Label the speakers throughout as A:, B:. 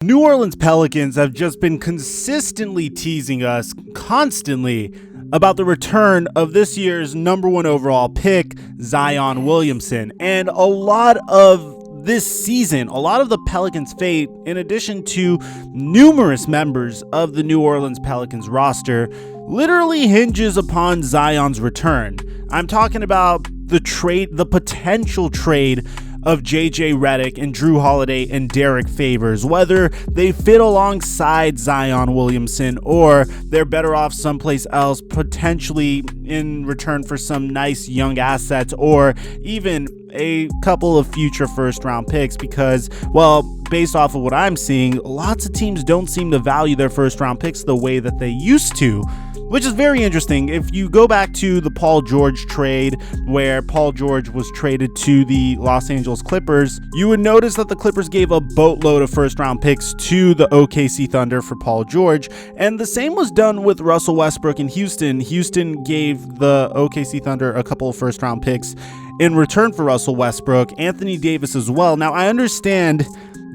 A: New Orleans Pelicans have just been consistently teasing us constantly about the return of this year's #1 overall pick, Zion Williamson. And a lot of this season, a lot of the Pelicans' fate, in addition to numerous members of the New Orleans Pelicans roster, literally hinges upon Zion's return. I'm talking about the potential trade of JJ Redick and Drew Holiday and Derek Favors, whether they fit alongside Zion Williamson or they're better off someplace else, potentially in return for some nice young assets or even a couple of future first-round picks, because, well, based off of what I'm seeing, lots of teams don't seem to value their first-round picks the way that they used to, which is very interesting. If you go back to the Paul George trade, where Paul George was traded to the Los Angeles Clippers, you would notice that the Clippers gave a boatload of first-round picks to the OKC Thunder for Paul George, and the same was done with Russell Westbrook in Houston. Houston gave the OKC Thunder a couple of first-round picks in return for Russell Westbrook, Anthony Davis as well. Now, I understand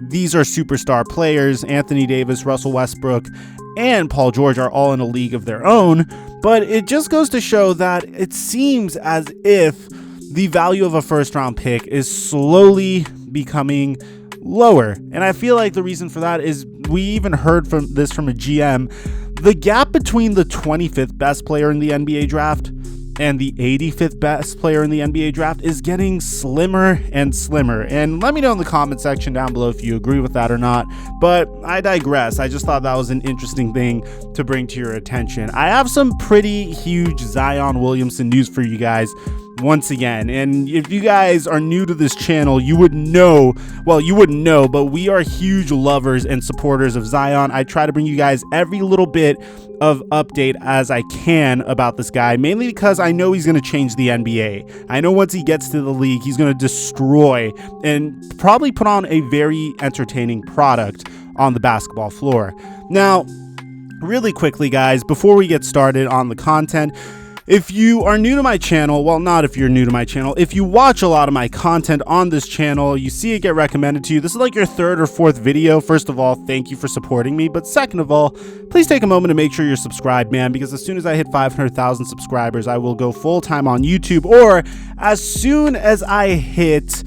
A: these are superstar players. Anthony Davis, Russell Westbrook, and Paul George are all in a league of their own, but it just goes to show that it seems as if the value of a first-round pick is slowly becoming lower. And I feel like the reason for that is, we even heard from a GM, the gap between the 25th best player in the NBA draft and the 85th best player in the NBA draft is getting slimmer and slimmer. And let me know in the comment section down below if you agree with that or not. But I digress. I just thought that was an interesting thing to bring to your attention. I have some pretty huge Zion Williamson news for you guys once again. And if you guys are new to this channel, you would know, well, you wouldn't know, but we are huge lovers and supporters of Zion. I try to bring you guys every little bit of update as I can about this guy, mainly because I know he's going to change the NBA. I know once he gets to the league, he's going to destroy and probably put on a very entertaining product on the basketball floor. Now, really quickly, guys, before we get started on the content, if you are new to my channel, well, not if you're new to my channel, if you watch a lot of my content on this channel, you see it get recommended to you. This is like your third or fourth video. First of all, thank you for supporting me. But second of all, please take a moment to make sure you're subscribed, man, because as soon as I hit 500,000 subscribers, I will go full time on YouTube, or as soon as I hit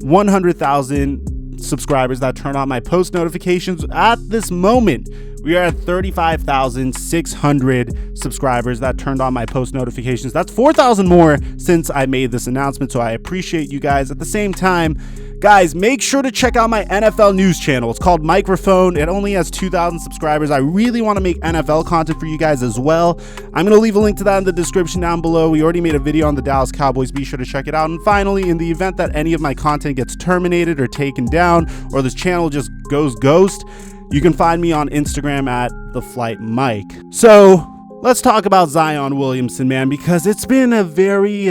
A: 100,000 subscribers that turn on my post notifications. At this moment, we are at 35,600 subscribers that turned on my post notifications. That's 4,000 more since I made this announcement, so I appreciate you guys. At the same time, guys, make sure to check out my NFL news channel. It's called Microphone. It only has 2,000 subscribers. I really want to make NFL content for you guys as well. I'm going to leave a link to that in the description down below. We already made a video on the Dallas Cowboys. Be sure to check it out. And finally, in the event that any of my content gets terminated or taken down, or this channel just goes ghost, you can find me on Instagram at Theflightmike. So let's talk about Zion Williamson, man, because it's been a very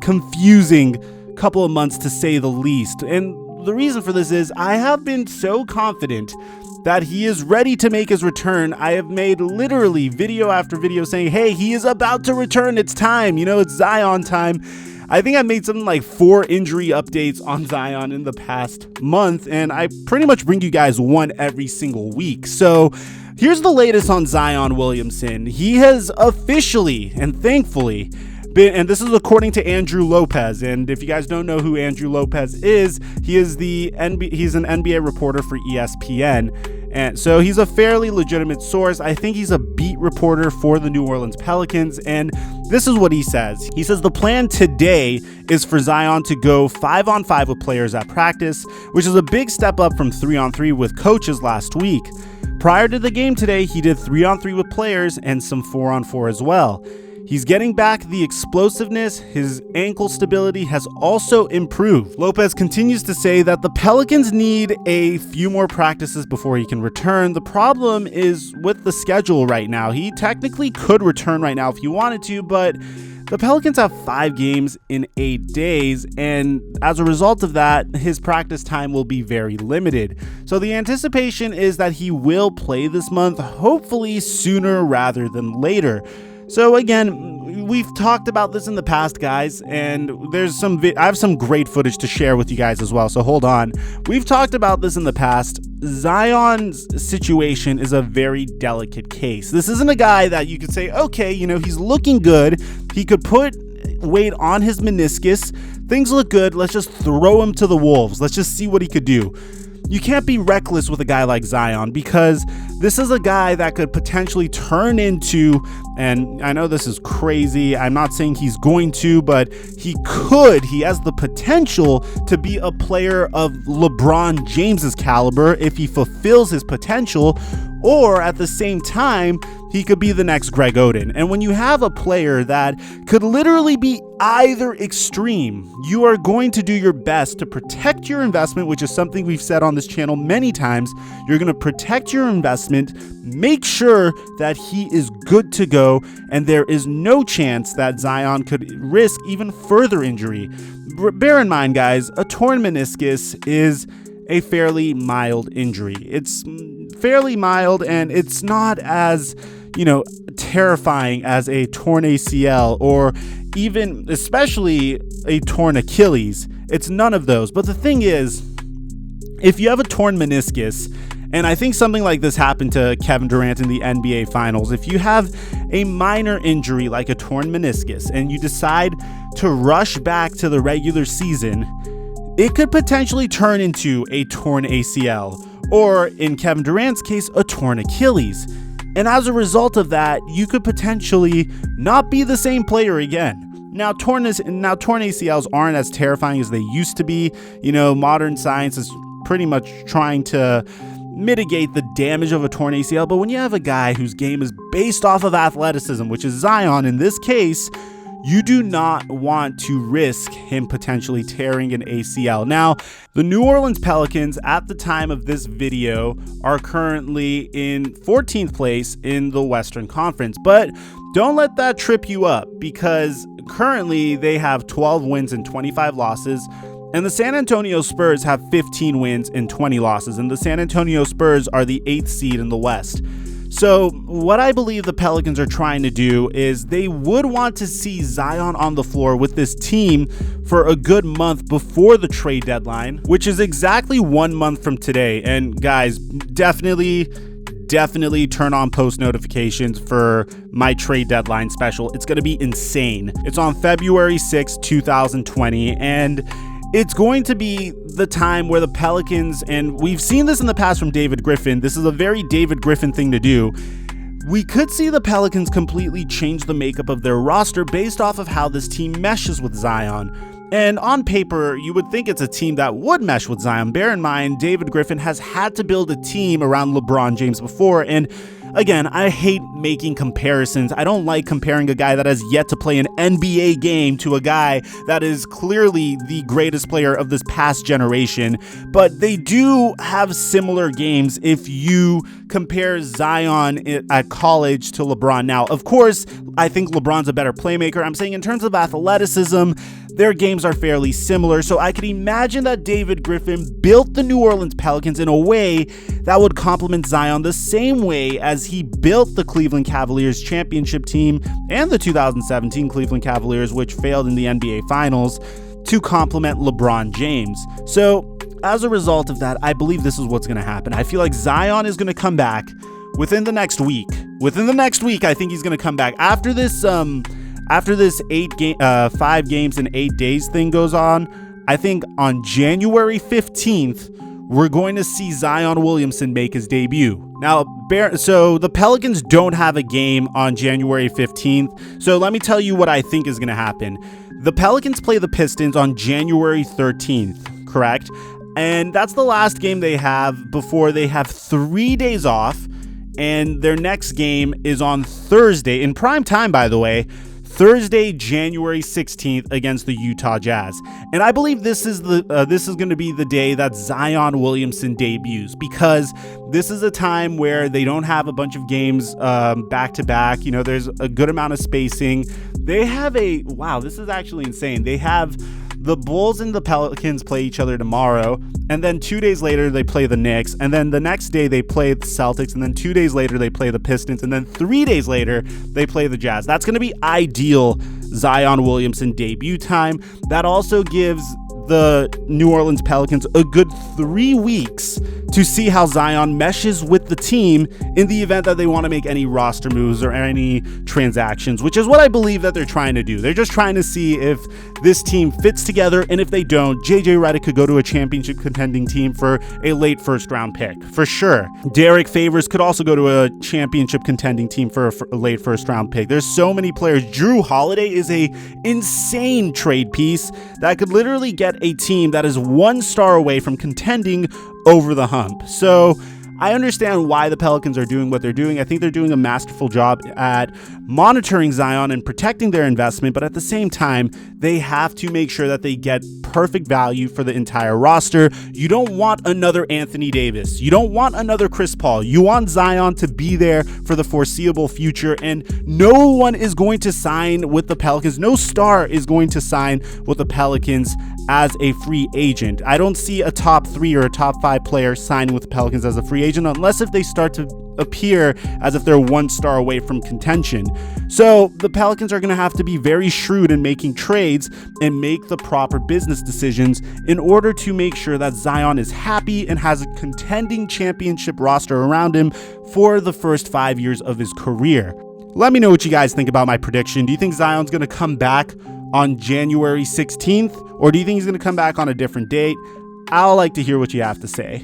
A: confusing couple of months to say the least. And the reason for this is I have been so confident that he is ready to make his return. I have made literally video after video saying, hey, he is about to return. It's time. You know, it's Zion time. I think I made something like 4 injury updates on Zion in the past month, and I pretty much bring you guys one every single week. So here's the latest on Zion Williamson. He has officially and thankfully been, and this is according to Andrew Lopez, and if you guys don't know who Andrew Lopez is, he's an NBA reporter for ESPN. And so he's a fairly legitimate source. I think he's a beat reporter for the New Orleans Pelicans. And this is what he says. He says the plan today is for Zion to go 5-on-5 with players at practice, which is a big step up from 3-on-3 with coaches last week. Prior to the game today, he did 3-on-3 with players and some 4-on-4 as well. He's getting back the explosiveness. His ankle stability has also improved. Lopez continues to say that the Pelicans need a few more practices before he can return. The problem is with the schedule right now. He technically could return right now if he wanted to, but the Pelicans have 5 games in 8 days, and as a result of that, his practice time will be very limited. So the anticipation is that he will play this month, hopefully sooner rather than later. So again, we've talked about this in the past, guys, and I have some great footage to share with you guys as well, so hold on. We've talked about this in the past. Zion's situation is a very delicate case. This isn't a guy that you could say, okay, he's looking good. He could put weight on his meniscus. Things look good. Let's just throw him to the wolves. Let's just see what he could do. You can't be reckless with a guy like Zion, because this is a guy that could potentially turn into, and I know this is crazy, I'm not saying he's going to, but he has the potential to be a player of LeBron James's caliber if he fulfills his potential, or at the same time, he could be the next Greg Oden. And when you have a player that could literally be either extreme, you are going to do your best to protect your investment, which is something we've said on this channel many times. You're going to protect your investment, make sure that he is good to go, and there is no chance that Zion could risk even further injury. Bear in mind, guys, a torn meniscus is a fairly mild injury. It's fairly mild, and it's not as terrifying as a torn ACL or even especially a torn Achilles. It's none of those. But the thing is, if you have a torn meniscus, and I think something like this happened to Kevin Durant in the NBA Finals, if you have a minor injury like a torn meniscus and you decide to rush back to the regular season, it could potentially turn into a torn ACL, or in Kevin Durant's case, a torn Achilles. And as a result of that, you could potentially not be the same player again. Now, torn ACLs aren't as terrifying as they used to be. Modern science is pretty much trying to mitigate the damage of a torn ACL. But when you have a guy whose game is based off of athleticism, which is Zion in this case, you do not want to risk him potentially tearing an ACL. Now, the New Orleans Pelicans at the time of this video are currently in 14th place in the Western Conference, but don't let that trip you up, because currently they have 12 wins and 25 losses. And the San Antonio Spurs have 15 wins and 20 losses, and the San Antonio Spurs are the 8th seed in the West. So what I believe the Pelicans are trying to do is they would want to see Zion on the floor with this team for a good month before the trade deadline, which is exactly 1 month from today. And guys, definitely turn on post notifications for my trade deadline special. It's going to be insane. It's on February 6th, 2020, and it's going to be the time where the Pelicans, and we've seen this in the past from David Griffin, this is a very David Griffin thing to do, we could see the Pelicans completely change the makeup of their roster based off of how this team meshes with Zion. And on paper, you would think it's a team that would mesh with Zion. Bear in mind, David Griffin has had to build a team around LeBron James before, and again, I hate making comparisons. I don't like comparing a guy that has yet to play an NBA game to a guy that is clearly the greatest player of this past generation, but they do have similar games if you compare Zion at college to LeBron. Now, of course, I think LeBron's a better playmaker. I'm saying in terms of athleticism, their games are fairly similar, so I could imagine that David Griffin built the New Orleans Pelicans in a way that would complement Zion the same way as he built the Cleveland Cavaliers championship team and the 2017 Cleveland Cavaliers, which failed in the NBA Finals, to complement LeBron James. So as a result of that, I believe this is what's going to happen. I feel like Zion is going to come back within the next week. Within the next week, I think he's going to come back. After this 5 games in 8 days thing goes on, I think on January 15th, we're going to see Zion Williamson make his debut. Now, so the Pelicans don't have a game on January 15th, so let me tell you what I think is going to happen. The Pelicans play the Pistons on January 13th, correct? And that's the last game they have before they have 3 days off, and their next game is on Thursday, in prime time, by the way, Thursday, January 16th against the Utah Jazz. And I believe this is going to be the day that Zion Williamson debuts, because this is a time where they don't have a bunch of games back to back. There's a good amount of spacing. They have wow, this is actually insane. They have The Bulls and the Pelicans play each other tomorrow, and then 2 days later they play the Knicks, and then the next day they play the Celtics, and then 2 days later they play the Pistons, and then 3 days later they play the Jazz. That's going to be ideal Zion Williamson debut time. That also gives the New Orleans Pelicans a good 3 weeks to see how Zion meshes with the team in the event that they want to make any roster moves or any transactions, which is what I believe that they're trying to do. They're just trying to see if this team fits together, and if they don't, JJ Redick could go to a championship contending team for a late first round pick, for sure. Derek Favors could also go to a championship contending team for a late first round pick. There's so many players. Drew Holiday is a insane trade piece that could literally get a team that is 1 star away from contending over the hump. So I understand why the Pelicans are doing what they're doing. I think they're doing a masterful job at monitoring Zion and protecting their investment, but at the same time, they have to make sure that they get perfect value for the entire roster. You don't want another Anthony Davis. You don't want another Chris Paul. You want Zion to be there for the foreseeable future, and no one is going to sign with the Pelicans. No star is going to sign with the Pelicans as a free agent. I don't see a top 3 or a top 5 player signing with the Pelicans as a free agent unless if they start to appear as if they're 1 star away from contention. So the Pelicans are going to have to be very shrewd in making trades and make the proper business decisions in order to make sure that Zion is happy and has a contending championship roster around him for the first 5 years of his career. Let me know what you guys think about my prediction. Do you think Zion's going to come back on January 16th, or do you think he's going to come back on a different date? I'll like to hear what you have to say.